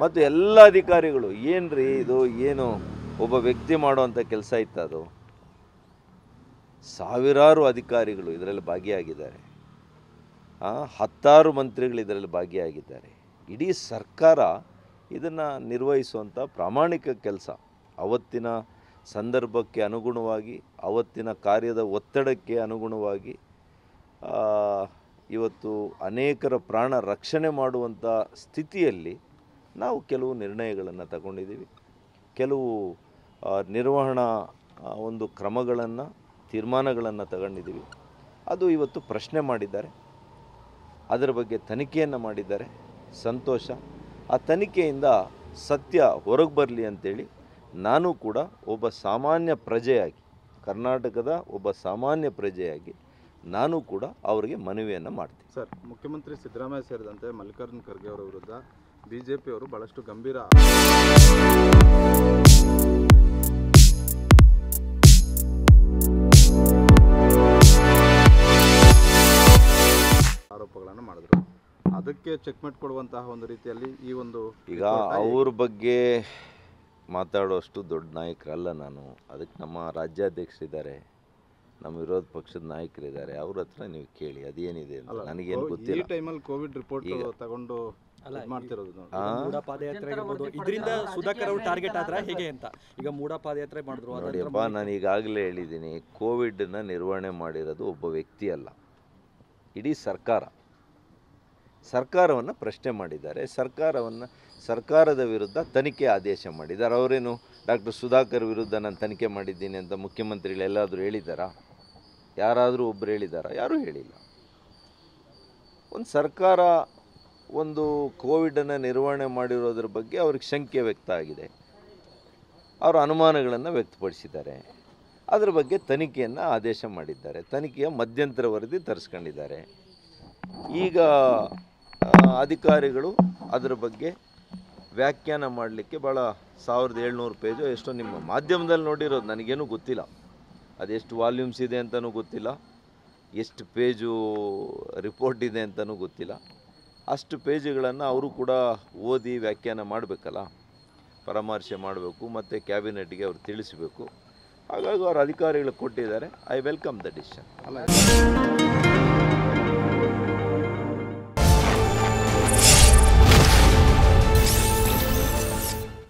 ಮತ್ತು ಎಲ್ಲ ಅಧಿಕಾರಿಗಳು ಏನ್ರಿ ಇದು ಏನು ಒಬ್ಬ ವ್ಯಕ್ತಿ ಮಾಡುವಂಥ ಕೆಲಸ ಇತ್ತು. ಅದು ಸಾವಿರಾರು ಅಧಿಕಾರಿಗಳು ಇದರಲ್ಲಿ ಭಾಗಿಯಾಗಿದ್ದಾರೆ, ಹತ್ತಾರು ಮಂತ್ರಿಗಳು ಇದರಲ್ಲಿ ಭಾಗಿಯಾಗಿದ್ದಾರೆ. ಇಡೀ ಸರ್ಕಾರ ಇದನ್ನು ನಿರ್ವಹಿಸುವಂಥ ಪ್ರಾಮಾಣಿಕ ಕೆಲಸ. ಅವತ್ತಿನ ಸಂದರ್ಭಕ್ಕೆ ಅನುಗುಣವಾಗಿ, ಅವತ್ತಿನ ಕಾರ್ಯದ ಒತ್ತಡಕ್ಕೆ ಅನುಗುಣವಾಗಿ ಇವತ್ತು ಅನೇಕರ ಪ್ರಾಣ ರಕ್ಷಣೆ ಮಾಡುವಂಥ ಸ್ಥಿತಿಯಲ್ಲಿ ನಾವು ಕೆಲವು ನಿರ್ಣಯಗಳನ್ನು ತಗೊಂಡಿದ್ದೀವಿ. ಕೆಲವು ನಿರ್ವಹಣಾ ಒಂದು ಕ್ರಮಗಳನ್ನು, ತೀರ್ಮಾನಗಳನ್ನು ತಗೊಂಡಿದ್ದೀವಿ. ಅದು ಇವತ್ತು ಪ್ರಶ್ನೆ ಮಾಡಿದ್ದಾರೆ, ಅದರ ಬಗ್ಗೆ ತನಿಖೆಯನ್ನು ಮಾಡಿದ್ದಾರೆ. ಸಂತೋಷ. ಆ ತನಿಖೆಯಿಂದ ಸತ್ಯ ಹೊರಗೆ ಬರಲಿ ಅಂತೇಳಿ ನಾನು ಕೂಡ ಒಬ್ಬ ಸಾಮಾನ್ಯ ಪ್ರಜೆಯಾಗಿ, ಕರ್ನಾಟಕದ ಒಬ್ಬ ಸಾಮಾನ್ಯ ಪ್ರಜೆಯಾಗಿ ನಾನು ಕೂಡ ಅವರಿಗೆ ಮನವಿಯನ್ನು ಮಾಡ್ತೀನಿ. ಸರ್, ಮುಖ್ಯಮಂತ್ರಿ ಸಿದ್ದರಾಮಯ್ಯ ಸೇರಿದಂತೆ ಮಲ್ಲಿಕಾರ್ಜುನ್ ಖರ್ಗೆ ಅವರ ವಿರುದ್ಧ ಬಿಜೆಪಿಯವರು ಭಾಳಷ್ಟು ಗಂಭೀರ ಆರೋಪಗಳನ್ನು ಮಾಡಿದ್ರು. ಅದಕ್ಕೆ ಚೆಕ್ಮೇಟ್ ಕೊಡುವಂತಹ ಒಂದು ರೀತಿಯಲ್ಲಿ ಈ ಒಂದು ಈಗ ಅವ್ರ ಬಗ್ಗೆ ಮಾತಾಡೋಷ್ಟು ದೊಡ್ಡ ನಾಯಕರಲ್ಲ ನಾನು. ಅದಕ್ಕೆ ನಮ್ಮ ರಾಜ್ಯಾಧ್ಯಕ್ಷರಿದ್ದಾರೆ, ನಮ್ಮ ವಿರೋಧ ಪಕ್ಷದ ನಾಯಕರಿದ್ದಾರೆ, ಅವ್ರ ಹತ್ರ ನೀವು ಕೇಳಿ ಅದೇನಿದೆ ಅಂತ. ನನಗೇನು ಗೊತ್ತಿಲ್ಲ. ಈ ಟೈಮಲ್ಲಿ ಕೋವಿಡ್ ರಿಪೋರ್ಟ್ ತಗೊಂಡು ಮಾಡ್ತಿರೋದು ಇದರಿಂದ ಸುಧಾಕರ್ ಅವರು ಟಾರ್ಗೆಟ್ ಆದ್ರೆ ಹೇಗೆ ಅಂತ ಈಗ ಮೂಡ ಪಾದಯಾತ್ರೆ ಮಾಡಿದ್ರು. ನೋಡಿಯಪ್ಪ, ನಾನು ಈಗಾಗಲೇ ಹೇಳಿದ್ದೀನಿ, ಕೋವಿಡ್ನ ನಿರ್ವಹಣೆ ಮಾಡಿರೋದು ಒಬ್ಬ ವ್ಯಕ್ತಿ ಅಲ್ಲ, ಇಡೀ ಸರ್ಕಾರವನ್ನು ಪ್ರಶ್ನೆ ಮಾಡಿದ್ದಾರೆ. ಸರ್ಕಾರದ ವಿರುದ್ಧ ತನಿಖೆ ಆದೇಶ ಮಾಡಿದ್ದಾರೆ. ಅವರೇನು ಡಾಕ್ಟರ್ ಸುಧಾಕರ್ ವಿರುದ್ಧ ನಾನು ತನಿಖೆ ಮಾಡಿದ್ದೀನಿ ಅಂತ ಮುಖ್ಯಮಂತ್ರಿಗಳು ಎಲ್ಲಾದರೂ ಹೇಳಿದ್ದಾರಾ? ಯಾರಾದರೂ ಒಬ್ಬರು ಹೇಳಿದ್ದಾರಾ? ಯಾರೂ ಹೇಳಿಲ್ಲ. ಒಂದು ಸರ್ಕಾರ ಒಂದು ಕೋವಿಡನ್ನು ನಿರ್ವಹಣೆ ಮಾಡಿರೋದ್ರ ಬಗ್ಗೆ ಅವ್ರಿಗೆ ಶಂಕೆ ವ್ಯಕ್ತ ಆಗಿದೆ, ಅವರು ಅನುಮಾನಗಳನ್ನು ವ್ಯಕ್ತಪಡಿಸಿದ್ದಾರೆ. ಅದರ ಬಗ್ಗೆ ತನಿಖೆಯನ್ನು ಆದೇಶ ಮಾಡಿದ್ದಾರೆ. ತನಿಖೆಯ ಮಧ್ಯಂತರ ವರದಿ ತರಿಸ್ಕೊಂಡಿದ್ದಾರೆ. ಈಗ ಅಧಿಕಾರಿಗಳು ಅದರ ಬಗ್ಗೆ ವ್ಯಾಖ್ಯಾನ ಮಾಡಲಿಕ್ಕೆ ಭಾಳ 1700 ಪೇಜು ಎಷ್ಟೋ ನಿಮ್ಮ ಮಾಧ್ಯಮದಲ್ಲಿ ನೋಡಿರೋದು, ನನಗೇನು ಗೊತ್ತಿಲ್ಲ. ಅದೆಷ್ಟು ವಾಲ್ಯೂಮ್ಸ್ ಇದೆ ಅಂತಲೂ ಗೊತ್ತಿಲ್ಲ, ಎಷ್ಟು ಪೇಜು ರಿಪೋರ್ಟ್ ಇದೆ ಅಂತಲೂ ಗೊತ್ತಿಲ್ಲ. ಅಷ್ಟು ಪೇಜುಗಳನ್ನು ಅವರು ಕೂಡ ಓದಿ ವ್ಯಾಖ್ಯಾನ ಮಾಡಬೇಕಲ್ಲ, ಪರಾಮರ್ಶೆ ಮಾಡಬೇಕು, ಮತ್ತು ಕ್ಯಾಬಿನೆಟ್ಗೆ ಅವರು ತಿಳಿಸಬೇಕು. ಹಾಗಾಗಿ ಅವರು ಅಧಿಕಾರಿಗಳು ಕೊಟ್ಟಿದ್ದಾರೆ. I welcome the decision.